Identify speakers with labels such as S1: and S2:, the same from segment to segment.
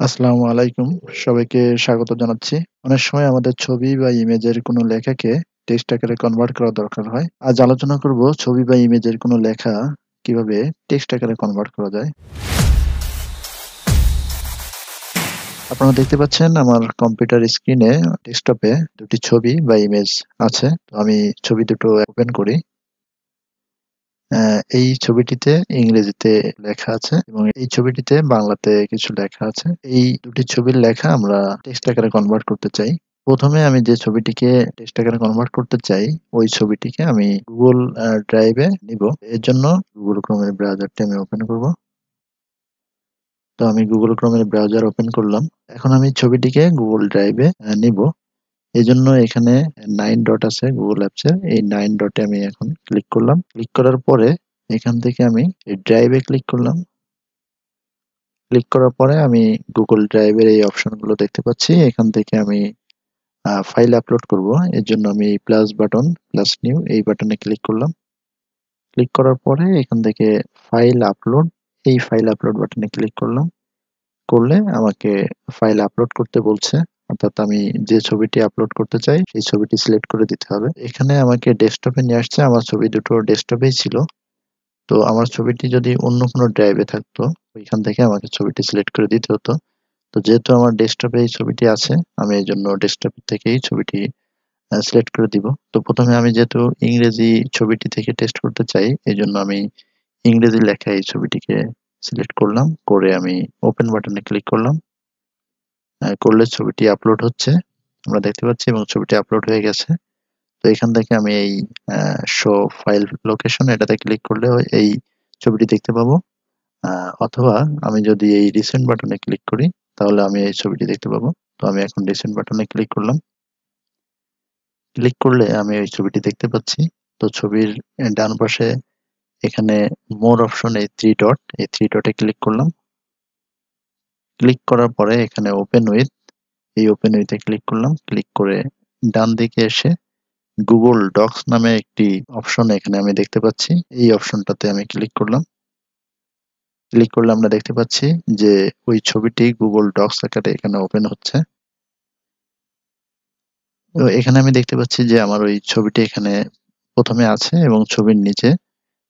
S1: আসসালামু আলাইকুম। সবাইকে স্বাগত জানাচ্ছি। অনেক সময় আমাদের ছবি বা ইমেজের কোনো লেখাকে টেক্সট আকারে কনভার্ট করা দরকার হয়। আজ আলোচনা করব ছবি বা ইমেজের কোনো লেখা কিভাবে টেক্সট আকারে কনভার্ট করা যায়। আপনারা দেখতে পাচ্ছেন আমার কম্পিউটার স্ক্রিনে ডেস্কটপে দুটি ছবি বা ইমেজ আছে। তো আমি ছবি দুটো ওপেন করি। এই ছবিটিতে ইংরেজিতে লেখা আছে এবং এই ছবিটিতে বাংলাতে কিছু লেখা আছে। এই দুটি ছবির লেখা আমরা টেক্সট আকারে কনভার্ট করতে চাই। প্রথমে আমি যে ছবিটিকে টেক্সট আকারে কনভার্ট করতে চাই, ওই ছবিটিকে আমি Google ড্রাইভে নিবো। এর জন্য Google Chrome এর ব্রাউজারটি আমি ওপেন করব। তো আমি Google Chrome এর ব্রাউজার ওপেন করলাম। এখন আমি ছবিটিকে Google ড্রাইভে নিবো। এজন্য এখানে 9 ডট আছে Google অ্যাপস এর। এই 9 ডটে আমি এখন ক্লিক করলাম। ক্লিক করার পরে এখান থেকে আমি এই ড্রাইভে ক্লিক করলাম। ক্লিক করার পরে আমি Google ড্রাইভের এই অপশনগুলো দেখতে পাচ্ছি। এখান থেকে আমি ফাইল আপলোড করব। এর জন্য আমি প্লাস বাটন, প্লাস নিউ এই বাটনে ক্লিক করলাম। ক্লিক করার পরে এখান থেকে ফাইল আপলোড, এই ফাইল আপলোড বাটনে ক্লিক করলাম। করলে আমাকে ফাইল আপলোড করতে বলছে। অর্থাৎ আমি যে ছবিটি আপলোড করতে চাই সেই ছবিটি সিলেক্ট করে দিতে হবে। এখানে আমাকে ডেস্কটপে নিয়ে আসছে। আমার ছবি দুটো ডেস্কটপেই ছিল। তো আমার ছবিটি যদি অন্য কোনো ড্রাইভে থাকতো, ওইখান থেকে আমাকে ছবিটি সিলেক্ট করে দিতে হতো। তো যেহেতু আমার ডেস্কটপে এই ছবিটি আছে, আমি এইজন্য ডেস্কটপ থেকেই ছবিটি সিলেক্ট করে দিব। তো প্রথমে আমি যেহেতু ইংরেজি ছবিটি থেকে টেস্ট করতে চাই, এইজন্য আমি ইংরেজি লেখা এই ছবিটিকে সিলেক্ট করলাম। করে আমি ওপেন বাটনে ক্লিক করলাম। করলে ছবিটি আপলোড হচ্ছে। আমরা দেখতে পাচ্ছি এবং ছবিটি আপলোড হয়ে গেছে। তো এখান থেকে আমি এই শো ফাইল লোকেশন এটাতে ক্লিক করলে এই ছবিটি দেখতে পাবো। অথবা আমি যদি এই রিসেন্ট বাটনে ক্লিক করি তাহলে আমি এই ছবিটি দেখতে পাবো। তো আমি এখন রিসেন্ট বাটনে ক্লিক করলাম। ক্লিক করলে আমি এই ছবিটি দেখতে পাচ্ছি। তো ছবির ডান পাশে এখানে মোর অপশন এই 3 ডট, এই 3 ডটে ক্লিক করলাম। ক্লিক করার পরে এখানে ওপেন উইথ, এই ওপেন উইথে ক্লিক করলাম। ক্লিক করে ডান দিকে এসে গুগল ডক্স নামে একটি অপশন এখানে আমি দেখতে পাচ্ছি। এই অপশনটাতে আমি ক্লিক করলাম। ক্লিক করলে আমরা দেখতে পাচ্ছি যে ওই ছবিটি গুগল ডক্স আকারে এখানে ওপেন হচ্ছে। তো এখানে আমি দেখতে পাচ্ছি যে আমার ওই ছবিটি এখানে প্রথমে আছে এবং ছবির নিচে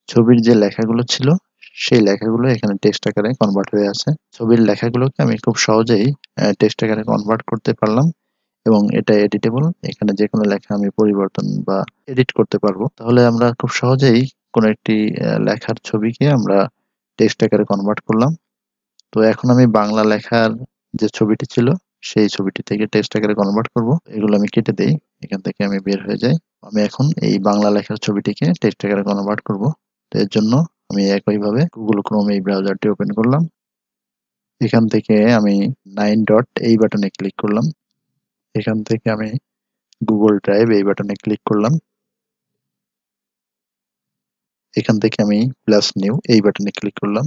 S1: ছবির যে লেখাগুলো ছিল সেই লেখাগুলো এখানে টেক্সট আকারে কনভার্ট হয়ে আছে। ছবির লেখাগুলোকে আমি খুব সহজেই টেক্সট আকারে কনভার্ট করতে পারলাম এবং এটা এডিটেবল। এখানে যেকোনো লেখা আমি পরিবর্তন বা এডিট করতে পারবো। তাহলে আমরা খুব সহজেই কোনো একটি লেখার ছবিকে আমরা টেক্সট আকারে কনভার্ট করলাম। তো এখন আমি বাংলা লেখার যে ছবিটি ছিল সেই ছবিটি থেকে টেক্সট আকারে কনভার্ট করব। এগুলো আমি কেটে দেই। এখান থেকে আমি বের হয়ে যাই। আমি এখন এই বাংলা লেখার ছবিটিকে টেক্সট আকারে কনভার্ট করব। তো এর জন্য আমি একইভাবে Google Chrome এই ব্রাউজারটি ওপেন করলাম। এখান থেকে আমি 9 ডট এই বাটনে ক্লিক করলাম। এখান থেকে আমি Google Drive এই বাটনে ক্লিক করলাম। এখান থেকে আমি প্লাস নিউ এই বাটনে ক্লিক করলাম।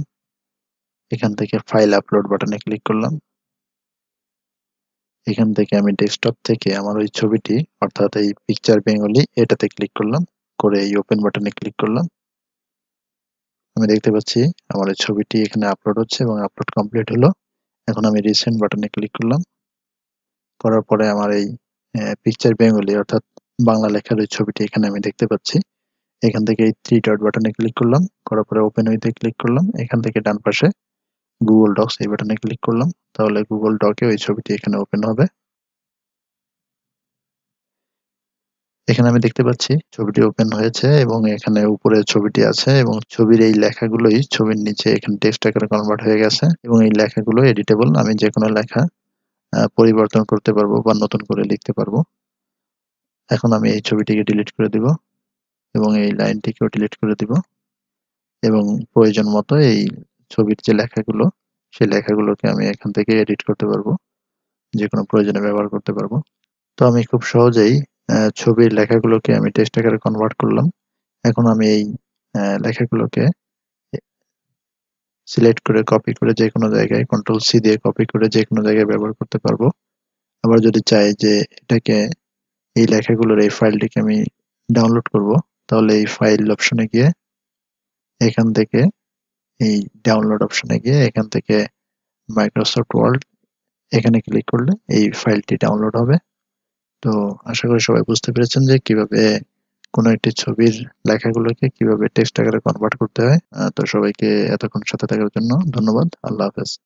S1: এখান থেকে ফাইল আপলোড বাটনে ক্লিক করলাম। এখান থেকে আমি ডেস্কটপ থেকে আমার ওই ছবিটি অর্থাৎ এই পিকচার বেঙ্গলি এটাতে ক্লিক করলাম। করে এই ওপেন বাটনে ক্লিক করলাম। আমি দেখতে পাচ্ছি আমার এই ছবিটি এখানে আপলোড হচ্ছে এবং আপলোড কমপ্লিট হলো। এখন আমি রিসেন্ট বাটনে ক্লিক করলাম। করার পরে আমার এই পিকচার বেঙ্গলি অর্থাৎ বাংলা লেখার ওই ছবিটি এখানে আমি দেখতে পাচ্ছি। এখান থেকে এই 3 ডট বাটনে ক্লিক করলাম। করার পরে ওপেন উইথে ক্লিক করলাম। এখান থেকে ডান পাশে গুগল ডক্স এই বাটনে ক্লিক করলাম। তাহলে গুগল ডকে ওই ছবিটি এখানে ওপেন হবে। এখানে আমি দেখতে পাচ্ছি ছবিটি ওপেন হয়েছে এবং এখানে উপরে ছবিটি আছে এবং ছবির এই লেখাগুলোই ছবির নিচে এখানে টেক্সট আকারে কনভার্ট হয়ে গেছে এবং এই লেখাগুলো এডিটেবল। আমি যেকোনো লেখা পরিবর্তন করতে পারবো বা নতুন করে লিখতে পারবো। এখন আমি এই ছবিটিকে ডিলিট করে দিব এবং এই লাইনটিকেও ডিলিট করে দিব এবং প্রয়োজন মতো এই ছবির যে লেখাগুলো সেই লেখাগুলোকে আমি এখান থেকে এডিট করতে পারবো, যেকোনো প্রয়োজনে ব্যবহার করতে পারবো। তো আমি খুব সহজেই ছবির লেখাগুলোকে আমি টেক্সট আকারে কনভার্ট করলাম। এখন আমি এই লেখাগুলোকে সিলেক্ট করে কপি করে যেকোনো জায়গায় কন্ট্রোল সি দিয়ে কপি করে যেকোনো জায়গায় ব্যবহার করতে পারবো। আবার যদি চাই যে এটাকে এই লেখাগুলোর এই ফাইলটিকে আমি ডাউনলোড করব, তাহলে এই ফাইল অপশনে গিয়ে এখান থেকে এই ডাউনলোড অপশনে গিয়ে এখান থেকে মাইক্রোসফট ওয়ার্ড এখানে ক্লিক করলে এই ফাইলটি ডাউনলোড হবে। তো আশা করি সবাই বুঝতে পেরেছেন যে কিভাবে কোনো একটি ছবির লেখাগুলোকে কিভাবে টেক্সট আকারে কনভার্ট করতে হয়। তো সবাইকে এতক্ষণ সাথে থাকার জন্য ধন্যবাদ। আল্লাহ হাফেজ।